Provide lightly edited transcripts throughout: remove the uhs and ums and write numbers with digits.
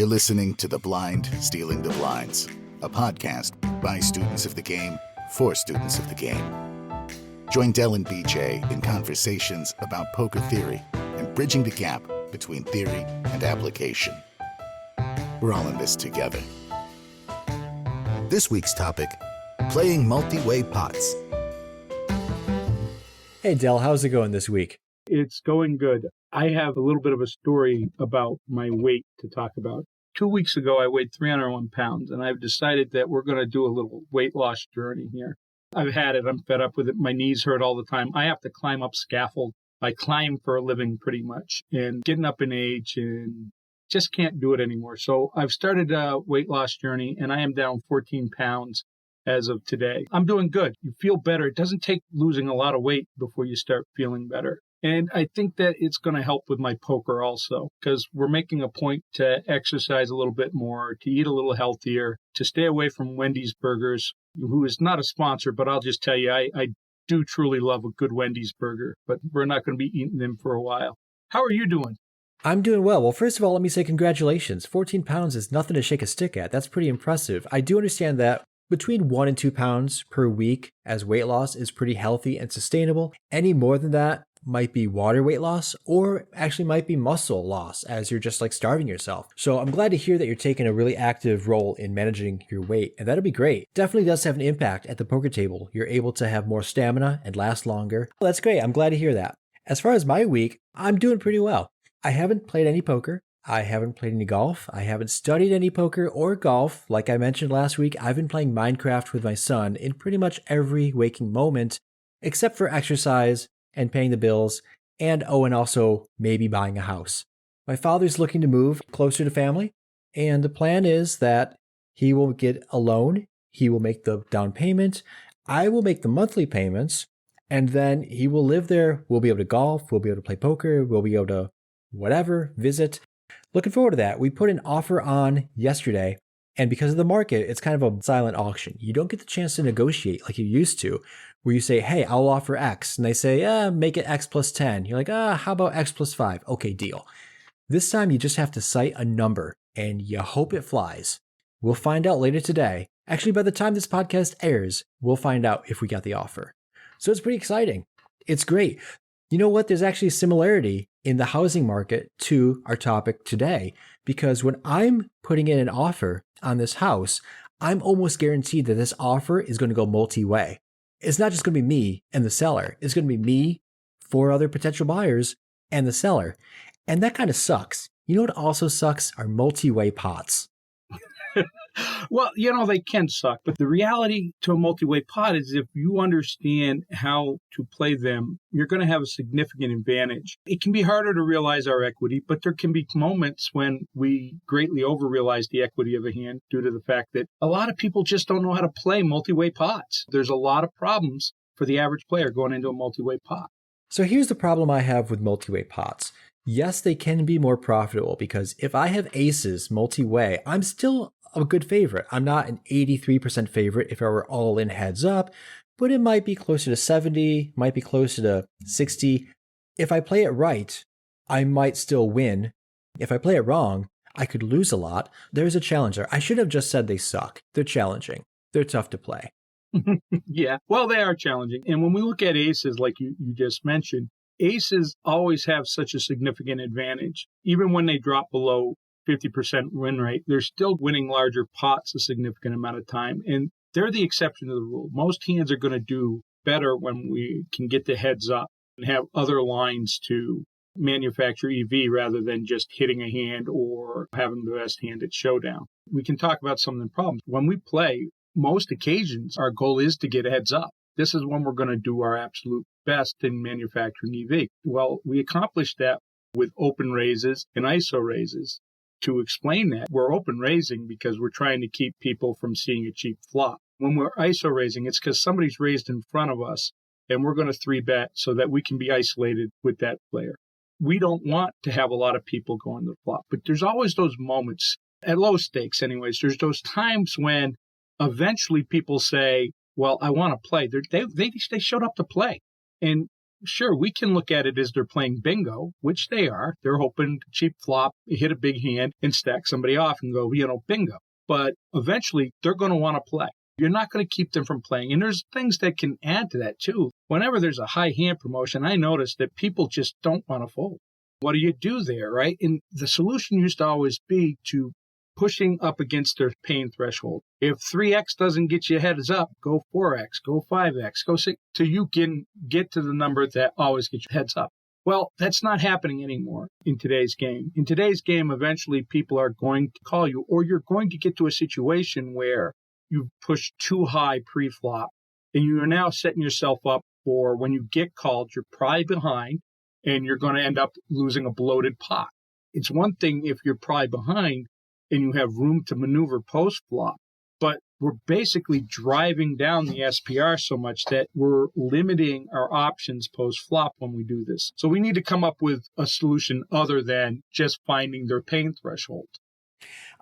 You're listening to The Blind Stealing the Blinds, a podcast by students of the game for students of the game. Join Dell and BJ in conversations about poker theory and bridging the gap between theory and application. We're all in this together. This week's topic, playing multi-way pots. Hey Dell, how's it going this week? It's going good. I have a little bit of a story about my weight to talk about. 2 weeks ago, I weighed 301 pounds, and I've decided that we're going to do a little weight loss journey here. I've had it. I'm fed up with it. My knees hurt all the time. I have to climb up scaffold. I climb for a living pretty much, and getting up in age and just can't do it anymore. So I've started a weight loss journey, and I am down 14 pounds as of today. I'm doing good. You feel better. It doesn't take losing a lot of weight before you start feeling better. And I think that it's going to help with my poker also, because we're making a point to exercise a little bit more, to eat a little healthier, to stay away from Wendy's Burgers, who is not a sponsor, but I'll just tell you, I do truly love a good Wendy's burger, but we're not going to be eating them for a while. How are you doing? I'm doing well. Well, first of all, let me say congratulations. 14 pounds is nothing to shake a stick at. That's pretty impressive. I do understand that between 1 and 2 pounds per week as weight loss is pretty healthy and sustainable. Any more than that might be water weight loss, or actually might be muscle loss as you're just like starving yourself. So I'm glad to hear that you're taking a really active role in managing your weight, and that'll be great. Definitely does have an impact at the poker table. You're able to have more stamina and last longer. Well, that's great. I'm glad to hear that. As far as my week, I'm doing pretty well. I haven't played any poker. I haven't played any golf. I haven't studied any poker or golf. Like I mentioned last week, I've been playing Minecraft with my son in pretty much every waking moment, except for exercise and paying the bills, and also maybe buying a house. My father's looking to move closer to family, and the plan is that he will get a loan, he will make the down payment, I will make the monthly payments, and then he will live there. We'll be able to golf, we'll be able to play poker, we'll be able to whatever, visit. Looking forward to that. We put an offer on yesterday, and because of the market, it's kind of a silent auction. You don't get the chance to negotiate like you used to, where you say, hey, I'll offer X. And they say, make it X plus 10. You're like, how about X plus 5? Okay, deal. This time you just have to cite a number and you hope it flies. We'll find out later today. Actually, by the time this podcast airs, we'll find out if we got the offer. So it's pretty exciting. It's great. You know what? There's actually a similarity in the housing market to our topic today, because when I'm putting in an offer on this house, I'm almost guaranteed that this offer is going to go multi-way. It's not just going to be me and the seller. It's going to be me, 4 other potential buyers, and the seller. And that kind of sucks. You know what also sucks? Are multi-way pots. Well, they can suck, but the reality to a multi-way pot is if you understand how to play them, you're going to have a significant advantage. It can be harder to realize our equity, but there can be moments when we greatly over-realize the equity of a hand due to the fact that a lot of people just don't know how to play multi-way pots. There's a lot of problems for the average player going into a multi-way pot. So here's the problem I have with multi-way pots. Yes, they can be more profitable because if I have aces multi-way, I'm still a good favorite. I'm not an 83% favorite if I were all in heads up, but it might be closer to 70, might be closer to 60. If I play it right, I might still win. If I play it wrong, I could lose a lot. There's a challenge there. I should have just said they suck. They're challenging. They're tough to play. Yeah, well, they are challenging. And when we look at aces, like you just mentioned, aces always have such a significant advantage. Even when they drop below 50% win rate, they're still winning larger pots a significant amount of time. And they're the exception to the rule. Most hands are going to do better when we can get the heads up and have other lines to manufacture EV rather than just hitting a hand or having the best hand at showdown. We can talk about some of the problems. When we play, most occasions, our goal is to get heads up. This is when we're going to do our absolute best in manufacturing EV. Well, we accomplished that with open raises and ISO raises. To explain that, we're open raising because we're trying to keep people from seeing a cheap flop. When we're ISO raising, it's because somebody's raised in front of us and we're going to 3-bet so that we can be isolated with that player. We don't want to have a lot of people going to the flop, but there's always those moments, at low stakes anyways, there's those times when eventually people say, well, I want to play. They showed up to play. And sure, we can look at it as they're playing bingo, which they are. They're hoping to cheap flop, hit a big hand, and stack somebody off and go, bingo. But eventually, they're going to want to play. You're not going to keep them from playing. And there's things that can add to that, too. Whenever there's a high hand promotion, I notice that people just don't want to fold. What do you do there, right? And the solution used to always be to pushing up against their pain threshold. If 3x doesn't get you heads up, go 4x, go 5x, go 6, till you can get to the number that always gets you heads up. Well, that's not happening anymore in today's game. In today's game, eventually people are going to call you, or you're going to get to a situation where you've pushed too high pre-flop, and you are now setting yourself up for when you get called, you're probably behind, and you're going to end up losing a bloated pot. It's one thing if you're probably behind and you have room to maneuver post-flop, but we're basically driving down the SPR so much that we're limiting our options post-flop when we do this. So we need to come up with a solution other than just finding their pain threshold.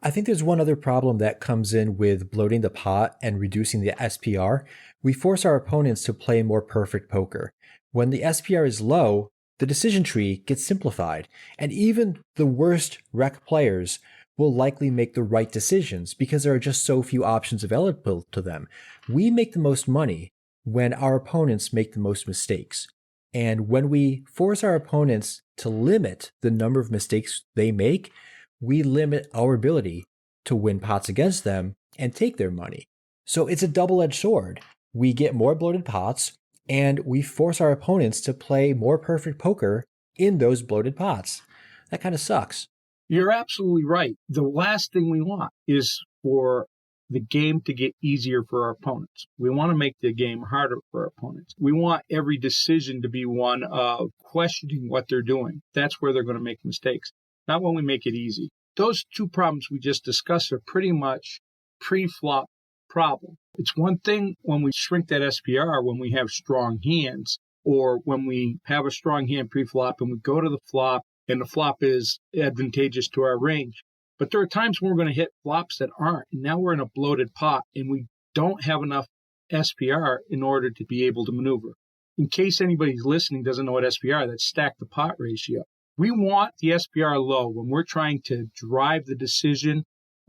I think there's one other problem that comes in with bloating the pot and reducing the SPR. We force our opponents to play more perfect poker. When the SPR is low, the decision tree gets simplified, and even the worst rec players will likely make the right decisions because there are just so few options available to them. We make the most money when our opponents make the most mistakes. And when we force our opponents to limit the number of mistakes they make, we limit our ability to win pots against them and take their money. So it's a double-edged sword. We get more bloated pots, and we force our opponents to play more perfect poker in those bloated pots. That kind of sucks. You're absolutely right. The last thing we want is for the game to get easier for our opponents. We want to make the game harder for our opponents. We want every decision to be one of questioning what they're doing. That's where they're going to make mistakes, not when we make it easy. Those two problems we just discussed are pretty much pre-flop problem. It's one thing when we shrink that SPR when we have strong hands, or when we have a strong hand pre-flop and we go to the flop and the flop is advantageous to our range. But there are times when we're going to hit flops that aren't. And now we're in a bloated pot and we don't have enough SPR in order to be able to maneuver. In case anybody's listening doesn't know what SPR, that's stack the pot ratio. We want the SPR low when we're trying to drive the decision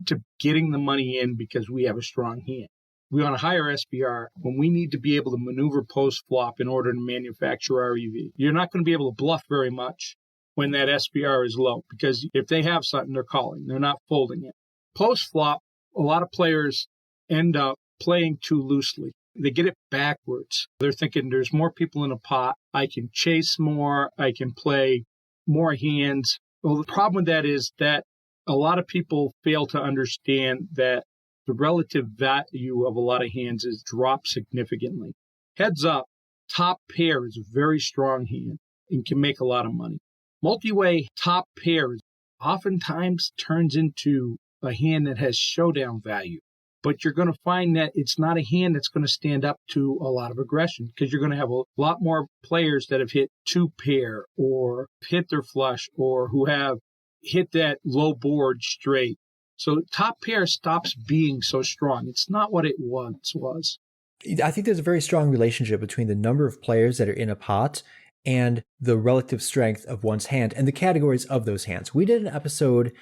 to getting the money in because we have a strong hand. We want a higher SPR when we need to be able to maneuver post-flop in order to manufacture our EV. You're not going to be able to bluff very much when that SPR is low, because if they have something, they're calling. They're not folding it. Post-flop, a lot of players end up playing too loosely. They get it backwards. They're thinking there's more people in a pot. I can chase more. I can play more hands. Well, the problem with that is that a lot of people fail to understand that the relative value of a lot of hands is dropped significantly. Heads up, top pair is a very strong hand and can make a lot of money. Multi-way top pair oftentimes turns into a hand that has showdown value. But you're going to find that it's not a hand that's going to stand up to a lot of aggression, because you're going to have a lot more players that have hit two pair or hit their flush or who have hit that low board straight. So top pair stops being so strong. It's not what it once was. I think there's a very strong relationship between the number of players that are in a pot and the relative strength of one's hand and the categories of those hands. We did an episode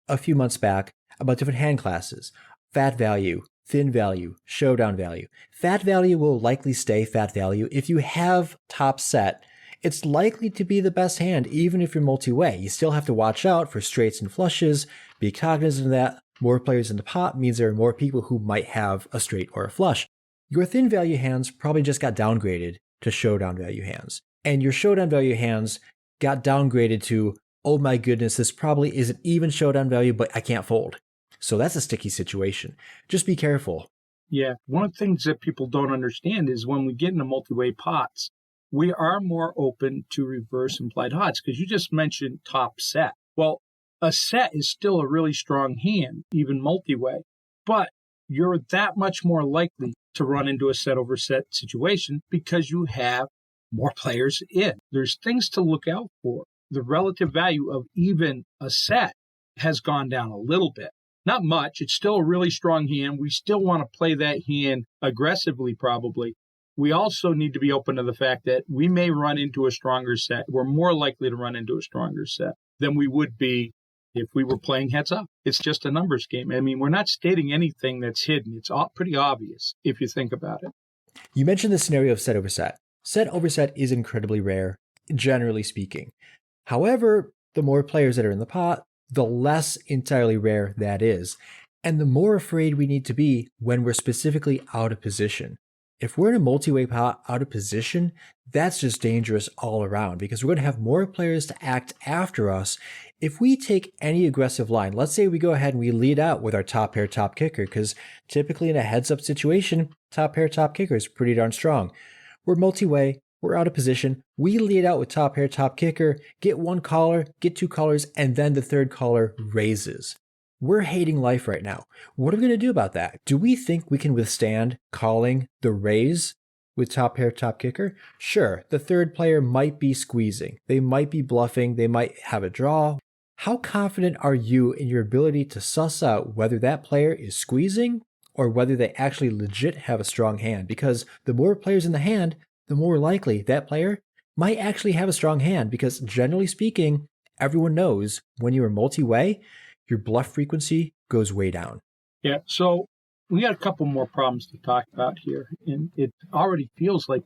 a few months back about different hand classes: fat value, thin value, showdown value. Fat value will likely stay fat value. If you have top set, it's likely to be the best hand, even if you're multi-way. You still have to watch out for straights and flushes, be cognizant of that. More players in the pot means there are more people who might have a straight or a flush. Your thin value hands probably just got downgraded to showdown value hands. And your showdown value hands got downgraded to, oh my goodness, this probably isn't even showdown value, but I can't fold. So that's a sticky situation. Just be careful. Yeah. One of the things that people don't understand is when we get into multi-way pots, we are more open to reverse implied odds, because you just mentioned top set. Well, a set is still a really strong hand, even multi-way, but you're that much more likely to run into a set over set situation because you have more players in. There's things to look out for. The relative value of even a set has gone down a little bit. Not much. It's still a really strong hand. We still want to play that hand aggressively, probably. we also need to be open to the fact that we may run into a stronger set. We're more likely to run into a stronger set than we would be if we were playing heads up. It's just a numbers game. I mean, we're not stating anything that's hidden. It's all pretty obvious if you think about it. You mentioned the scenario of set over set. Set over set is incredibly rare, generally speaking. However, the more players that are in the pot, the less entirely rare that is. And the more afraid we need to be when we're specifically out of position. If we're in a multi-way pot out of position, that's just dangerous all around because we're going to have more players to act after us. If we take any aggressive line, let's say we go ahead and we lead out with our top pair, top kicker, because typically in a heads-up situation, top pair, top kicker is pretty darn strong. We're multi-way, we're out of position, we lead out with top pair, top kicker, get one caller, get two callers, and then the third caller raises. We're hating life right now. What are we going to do about that? Do we think we can withstand calling the raise with top pair, top kicker? Sure, the third player might be squeezing. They might be bluffing. They might have a draw. How confident are you in your ability to suss out whether that player is squeezing or whether they actually legit have a strong hand? Because the more players in the hand, the more likely that player might actually have a strong hand because generally speaking, everyone knows when you are multi-way, your bluff frequency goes way down. Yeah, so we got a couple more problems to talk about here. And it already feels like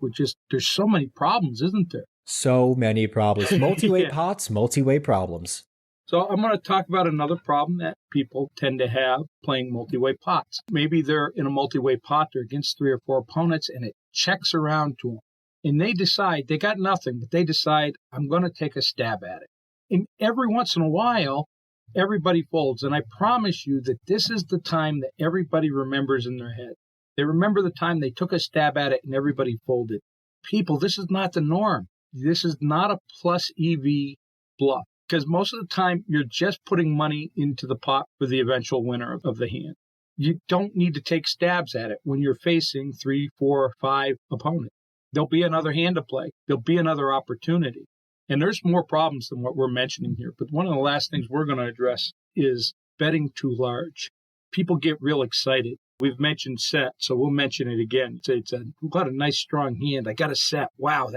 there's so many problems, isn't there? So many problems. Multi-way Yeah. pots, multi-way problems. So I'm going to talk about another problem that people tend to have playing multi-way pots. Maybe they're in a multi-way pot, they're against 3 or 4 opponents, and it checks around to them. And they decide, they got nothing, but they decide, I'm going to take a stab at it. And every once in a while, everybody folds. And I promise you that this is the time that everybody remembers in their head. They remember the time they took a stab at it and everybody folded. People, this is not the norm. This is not a plus EV bluff. Because most of the time, you're just putting money into the pot for the eventual winner of the hand. You don't need to take stabs at it when you're facing 3, 4, 5 opponents. There'll be another hand to play. There'll be another opportunity. And there's more problems than what we're mentioning here. But one of the last things we're going to address is betting too large. People get real excited. We've mentioned set, so we'll mention it again. We've got a nice strong hand. I got a set. Wow,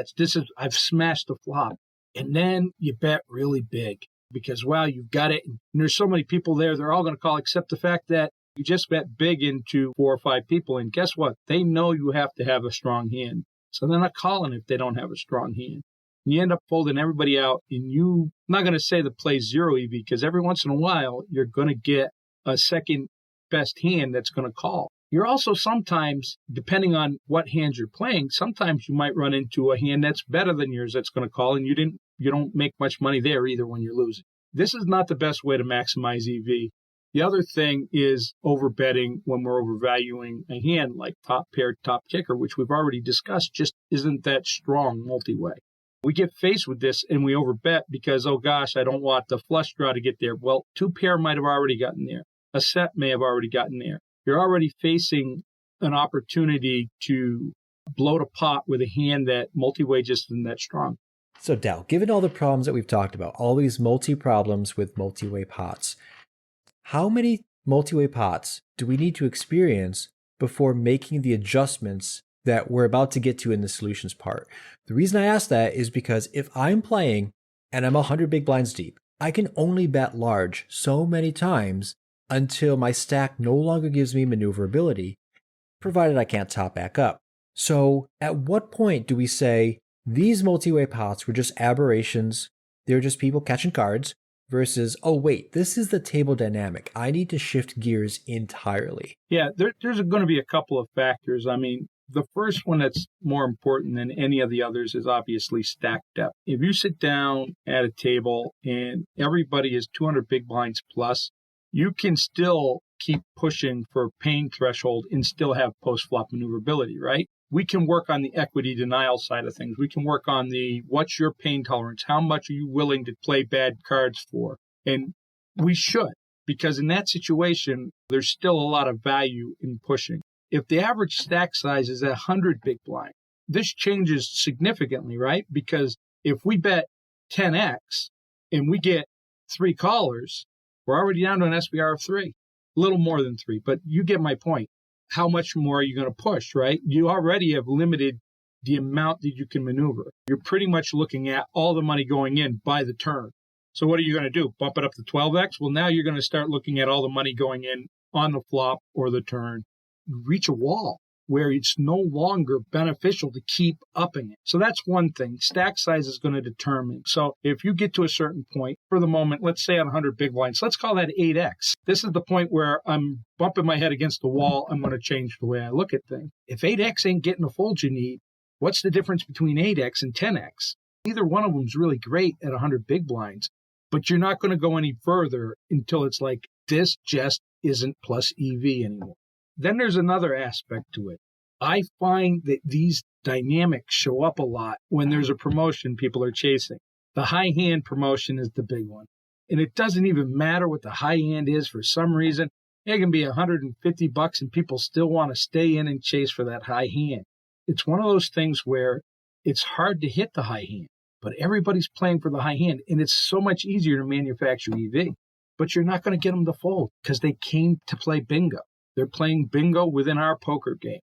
I've smashed the flop. And then you bet really big because, wow, you've got it. And there's so many people there, they're all going to call, except the fact that you just bet big into 4 or 5 people. And guess what? They know you have to have a strong hand. So they're not calling if they don't have a strong hand. And you end up folding everybody out. And I'm not going to say the play's 0 EV because every once in a while, you're going to get a second best hand that's going to call. You're also sometimes, depending on what hand you're playing, sometimes you might run into a hand that's better than yours that's going to call, and you don't make much money there either when you're losing. This is not the best way to maximize EV. The other thing is overbetting when we're overvaluing a hand like top pair, top kicker, which we've already discussed, just isn't that strong multi-way. We get faced with this and we overbet because, oh gosh, I don't want the flush draw to get there. Well, 2 pair might have already gotten there. A set may have already gotten there. You're already facing an opportunity to bloat a pot with a hand that multi-way just isn't that strong. So Dell, given all the problems that we've talked about, all these multi-problems with multi-way pots, how many multi-way pots do we need to experience before making the adjustments that we're about to get to in the solutions part? The reason I ask that is because if I'm playing and I'm 100 big blinds deep, I can only bet large so many times until my stack no longer gives me maneuverability, provided I can't top back up. So at what point do we say these multi-way pots were just aberrations, they're just people catching cards, versus, oh wait, this is the table dynamic. I need to shift gears entirely. Yeah, there's going to be a couple of factors. I mean, the first one that's more important than any of the others is obviously stack depth. If you sit down at a table and everybody is 200 big blinds plus, you can still keep pushing for pain threshold and still have post-flop maneuverability, right? We can work on the equity denial side of things. We can work on what's your pain tolerance? How much are you willing to play bad cards for? And we should, because in that situation, there's still a lot of value in pushing. If the average stack size is 100 big blind, this changes significantly, right? Because if we bet 10x and we get 3 callers, we're already down to an SBR of 3, a little more than 3, but you get my point. how much more are you going to push, right? You already have limited the amount that you can maneuver. You're pretty much looking at all the money going in by the turn. So what are you going to do? Bump it up to 12x? Well, now you're going to start looking at all the money going in on the flop or the turn. You reach a wall where it's no longer beneficial to keep upping it. So that's one thing. Stack size is going to determine. So if you get to a certain point, for the moment, let's say on 100 big blinds, let's call that 8x. This is the point where I'm bumping my head against the wall. I'm going to change the way I look at things. If 8x ain't getting the fold you need, what's the difference between 8x and 10x? Either one of them is really great at 100 big blinds, but you're not going to go any further until it's like, this just isn't plus EV anymore. Then there's another aspect to it. I find that these dynamics show up a lot when there's a promotion people are chasing. The high hand promotion is the big one. And it doesn't even matter what the high hand is for some reason. It can be $150 and people still want to stay in and chase for that high hand. It's one of those things where it's hard to hit the high hand, but everybody's playing for the high hand. And it's so much easier to manufacture EV. But you're not going to get them to fold because they came to play bingo. They're playing bingo within our poker game.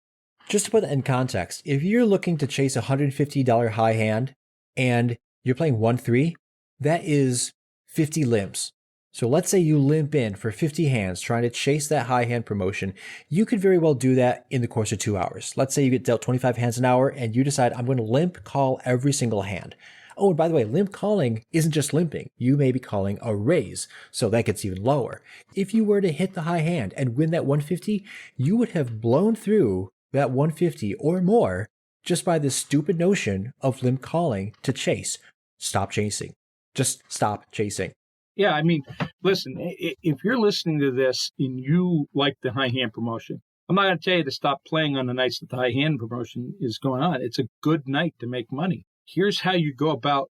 Just to put that in context, if you're looking to chase a $150 high hand and you're playing 1-3, that is 50 limps. So let's say you limp in for 50 hands trying to chase that high hand promotion. You could very well do that in the course of 2 hours. Let's say you get dealt 25 hands an hour and you decide, I'm going to limp call every single hand. Oh, and by the way, limp calling isn't just limping. You may be calling a raise, so that gets even lower. If you were to hit the high hand and win that 150, you would have blown through that 150 or more just by this stupid notion of limp calling to chase. Stop chasing. Just stop chasing. Yeah, I mean, listen, if you're listening to this and you like the high hand promotion, I'm not going to tell you to stop playing on the nights that the high hand promotion is going on. It's a good night to make money. Here's how you go about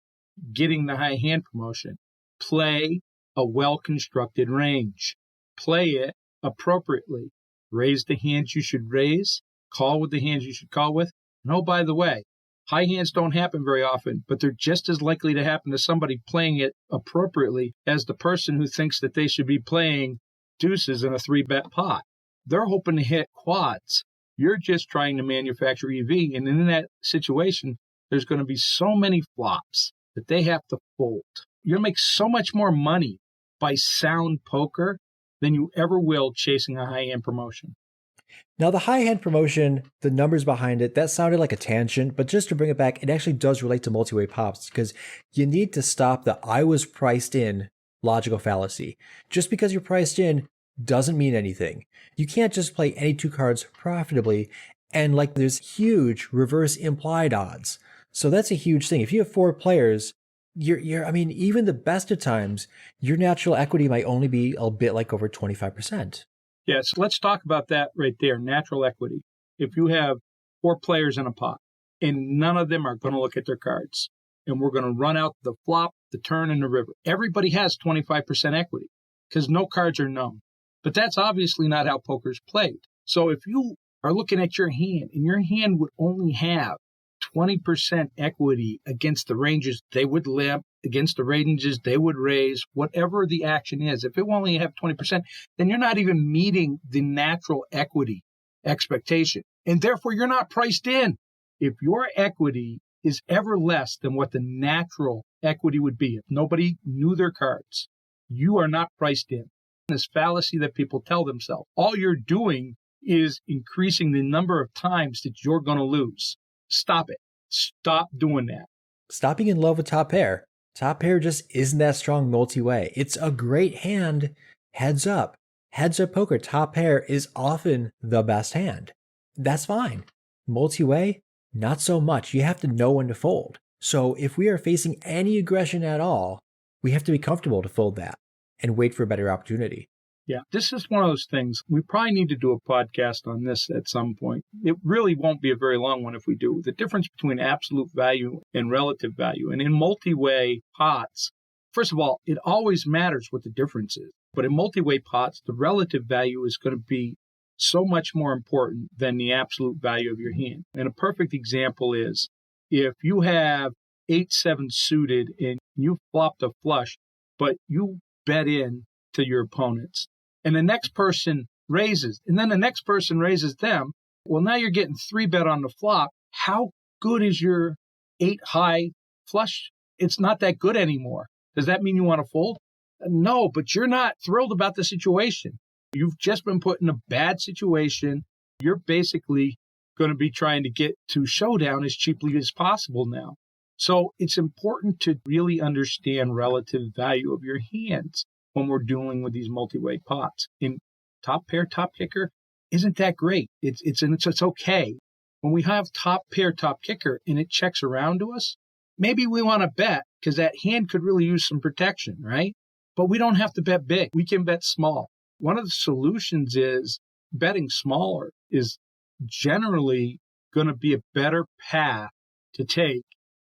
getting the high hand promotion. Play a well-constructed range. Play it appropriately. Raise the hands you should raise. Call with the hands you should call with. And oh, by the way, high hands don't happen very often, but they're just as likely to happen to somebody playing it appropriately as the person who thinks that they should be playing deuces in a 3-bet pot. They're hoping to hit quads. You're just trying to manufacture EV. And in that situation, there's going to be so many flops that they have to fold. You'll make so much more money by sound poker than you ever will chasing a high-end promotion. Now, the high hand promotion, the numbers behind it, that sounded like a tangent, but just to bring it back, it actually does relate to multi-way pops because you need to stop the I was priced in logical fallacy. Just because you're priced in doesn't mean anything. You can't just play any two cards profitably and like there's huge reverse implied odds. So that's a huge thing. If you have 4 players, I mean, even the best of times, your natural equity might only be a bit like over 25%. Yes, let's talk about that right there, natural equity. If you have 4 players in a pot and none of them are going to look at their cards and we're going to run out the flop, the turn, and the river, everybody has 25% equity because no cards are known. But that's obviously not how poker's played. So if you are looking at your hand and your hand would only have 20% equity against the ranges, they would limp. Against the ranges, they would raise. Whatever the action is, if it will only have 20%, then you're not even meeting the natural equity expectation. And therefore, you're not priced in. If your equity is ever less than what the natural equity would be, if nobody knew their cards, you are not priced in. This fallacy that people tell themselves, all you're doing is increasing the number of times that you're going to lose. Stop it. Stop doing that. Stop being in love with top pair. Top pair just isn't that strong multi-way. It's a great hand. Heads up. Heads up poker, top pair is often the best hand. That's fine. Multi-way, not so much. You have to know when to fold. So if we are facing any aggression at all, we have to be comfortable to fold that and wait for a better opportunity. Yeah, this is one of those things. We probably need to do a podcast on this at some point. It really won't be a very long one if we do. The difference between absolute value and relative value. And in multi-way pots, first of all, it always matters what the difference is. But in multi-way pots, the relative value is going to be so much more important than the absolute value of your hand. And a perfect example is if you have 8-7 suited and you flopped a flush, but you bet in to your opponents. And the next person raises, and then the next person raises them. Well, now you're getting 3-bet on the flop. How good is your 8-high flush? It's not that good anymore. Does that mean you want to fold? No, but you're not thrilled about the situation. You've just been put in a bad situation. You're basically going to be trying to get to showdown as cheaply as possible now. So it's important to really understand relative value of your hands when we're dealing with these multi-way pots. In top pair, top kicker, isn't that great? It's okay. When we have top pair, top kicker, and it checks around to us, maybe we want to bet because that hand could really use some protection, right? But we don't have to bet big. We can bet small. One of the solutions is betting smaller is generally going to be a better path to take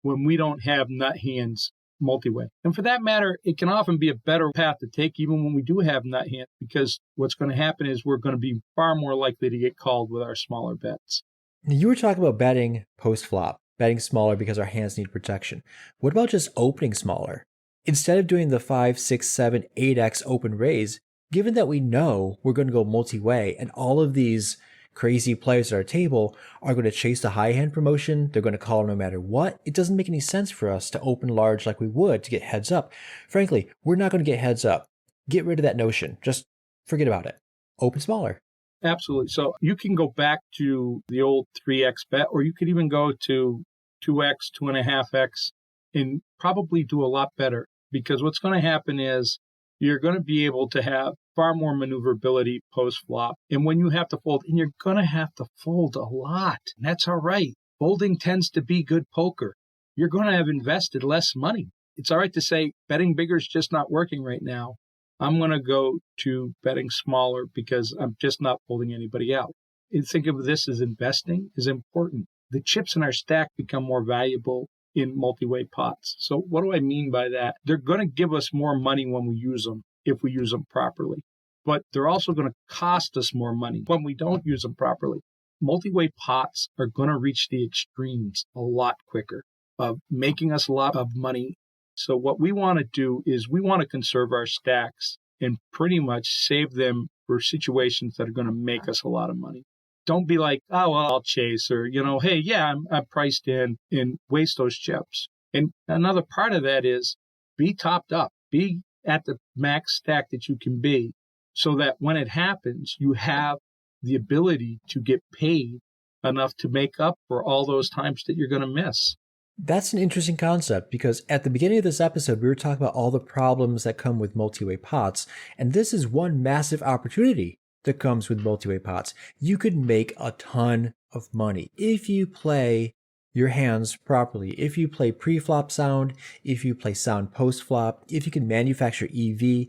when we don't have nut hands multi-way. And for that matter, it can often be a better path to take even when we do have nut hands, because what's going to happen is we're going to be far more likely to get called with our smaller bets. You were talking about betting post-flop, betting smaller because our hands need protection. What about just opening smaller? Instead of doing the 5, 6, 7, 8x open raise, given that we know we're going to go multi-way and all of these crazy players at our table are going to chase the high hand promotion, they're going to call no matter what, it doesn't make any sense for us to open large like we would to get heads up. Frankly, we're not going to get heads up. Get rid of that notion. Just forget about it. Open smaller. Absolutely. So you can go back to the old 3x bet, or you could even go to 2x, 2.5x, and probably do a lot better, because what's going to happen is you're going to be able to have far more maneuverability post-flop. And when you have to fold, and you're going to have to fold a lot, and that's all right. Folding tends to be good poker. You're going to have invested less money. It's all right to say betting bigger is just not working right now. I'm going to go to betting smaller because I'm just not folding anybody out. And think of this as investing is important. The chips in our stack become more valuable in multi-way pots. So what do I mean by that? They're going to give us more money when we use them, if we use them properly. But they're also going to cost us more money when we don't use them properly. Multi-way pots are going to reach the extremes a lot quicker of making us a lot of money. So what we want to do is we want to conserve our stacks and pretty much save them for situations that are going to make us a lot of money. Don't be like, oh, well, I'll chase, or, hey, yeah, I'm priced in, and waste those chips. And another part of that is be topped up, be at the max stack that you can be, so that when it happens, you have the ability to get paid enough to make up for all those times that you're going to miss. That's an interesting concept, because at the beginning of this episode, we were talking about all the problems that come with multi-way pots, and this is one massive opportunity that comes with multi-way pots. You could make a ton of money if you play your hands properly, if you play pre-flop sound, if you play sound post-flop, if you can manufacture EV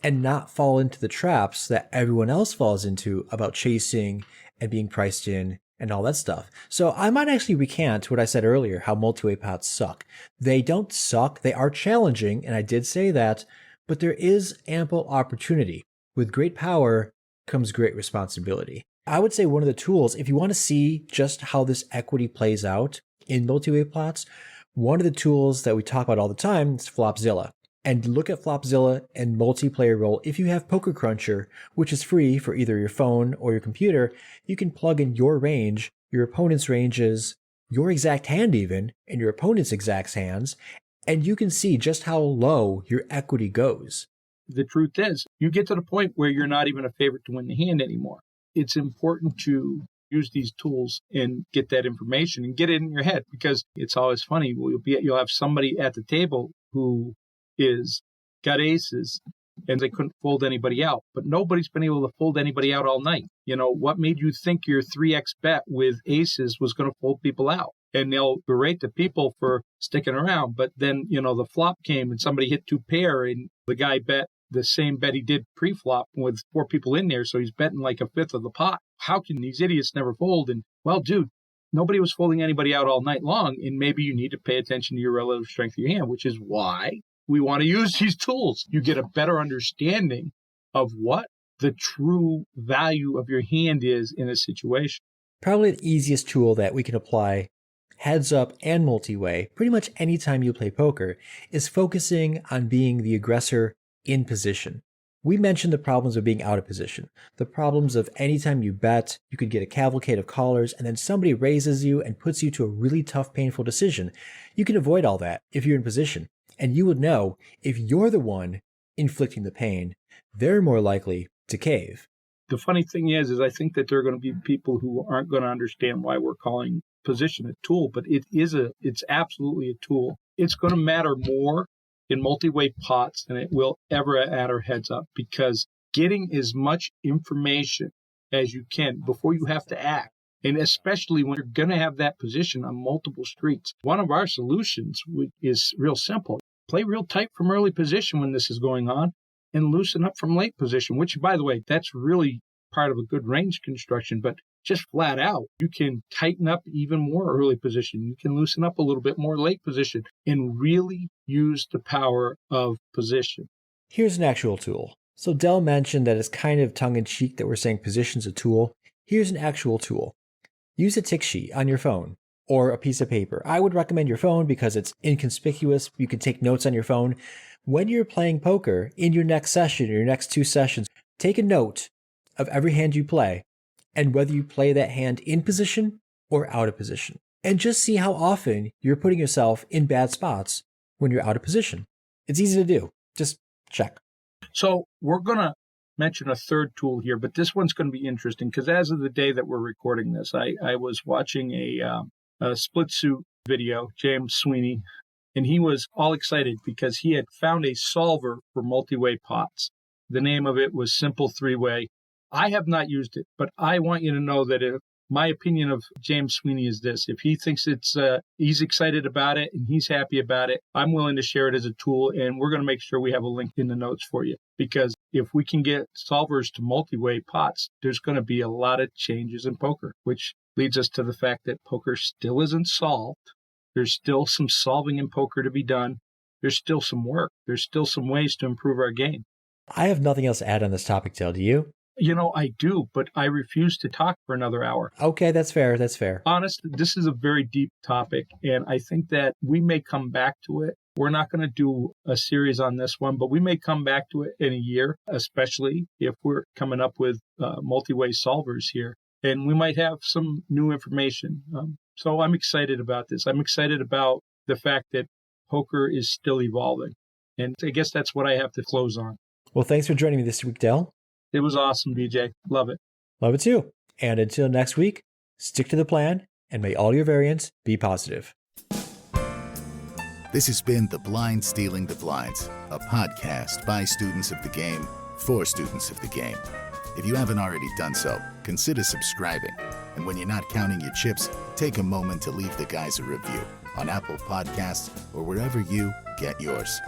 and not fall into the traps that everyone else falls into about chasing and being priced in and all that stuff. So I might actually recant what I said earlier, how multi-way pots suck. They don't suck. They are challenging, and I did say that, but there is ample opportunity. With great power comes great responsibility. I would say one of the tools, if you want to see just how this equity plays out in multi-way pots, one of the tools that we talk about all the time is Flopzilla. And look at Flopzilla and multiplayer roll. If you have Poker Cruncher, which is free for either your phone or your computer, you can plug in your range, your opponent's ranges, your exact hand even, and your opponent's exact hands, and you can see just how low your equity goes. The truth is, you get to the point where you're not even a favorite to win the hand anymore. It's important to use these tools and get that information and get it in your head, because it's always funny. You'll have somebody at the table who is got aces and they couldn't fold anybody out, but nobody's been able to fold anybody out all night. What made you think your 3x bet with aces was going to fold people out? And they'll berate the people for sticking around. But then, the flop came and somebody hit 2 pair and the guy bet the same bet he did pre-flop with 4 people in there. So he's betting like a fifth of the pot. How can these idiots never fold? And well, dude, nobody was folding anybody out all night long. And maybe you need to pay attention to your relative strength of your hand, which is why we want to use these tools. You get a better understanding of what the true value of your hand is in a situation. Probably the easiest tool that we can apply heads up and multi-way pretty much anytime you play poker is focusing on being the aggressor in position. We mentioned the problems of being out of position, the problems of anytime you bet, you could get a cavalcade of callers and then somebody raises you and puts you to a really tough, painful decision. You can avoid all that if you're in position, and you would know if you're the one inflicting the pain, they're more likely to cave. The funny thing is I think that there are going to be people who aren't going to understand why we're calling position a tool, but it's absolutely a tool. It's going to matter more in multi-way pots than it will ever at our heads up, because getting as much information as you can before you have to act, and especially when you're going to have that position on multiple streets. One of our solutions is real simple. Play real tight from early position when this is going on and loosen up from late position, which, by the way, that's really part of a good range construction, but just flat out, you can tighten up even more early position. You can loosen up a little bit more late position and really use the power of position. Here's an actual tool. So Dell mentioned that it's kind of tongue-in-cheek that we're saying position's a tool. Here's an actual tool. Use a tick sheet on your phone or a piece of paper. I would recommend your phone because it's inconspicuous. You can take notes on your phone. When you're playing poker in your next session or your next 2 sessions, take a note of every hand you play and whether you play that hand in position or out of position. And just see how often you're putting yourself in bad spots when you're out of position. It's easy to do. Just check. So we're going to mention a third tool here, but this one's going to be interesting because as of the day that we're recording this, I was watching a split suit video, James Sweeney, and he was all excited because he had found a solver for multi-way pots. The name of it was Simple 3-Way. I have not used it, but I want you to know that my opinion of James Sweeney is this. If he thinks he's excited about it and he's happy about it, I'm willing to share it as a tool, and we're going to make sure we have a link in the notes for you. Because if we can get solvers to multi-way pots, there's going to be a lot of changes in poker, which leads us to the fact that poker still isn't solved. There's still some solving in poker to be done. There's still some work. There's still some ways to improve our game. I have nothing else to add on this topic, Dale. Do you? I do, but I refuse to talk for another hour. Okay, that's fair. That's fair. Honest, this is a very deep topic, and I think that we may come back to it. We're not going to do a series on this one, but we may come back to it in a year, especially if we're coming up with multi-way solvers here, and we might have some new information. So I'm excited about this. I'm excited about the fact that poker is still evolving, and I guess that's what I have to close on. Well, thanks for joining me this week, Dell. It was awesome, BJ. Love it. Love it too. And until next week, stick to the plan and may all your variants be positive. This has been The Blind Stealing the Blinds, a podcast by students of the game for students of the game. If you haven't already done so, consider subscribing. And when you're not counting your chips, take a moment to leave the guys a review on Apple Podcasts or wherever you get yours.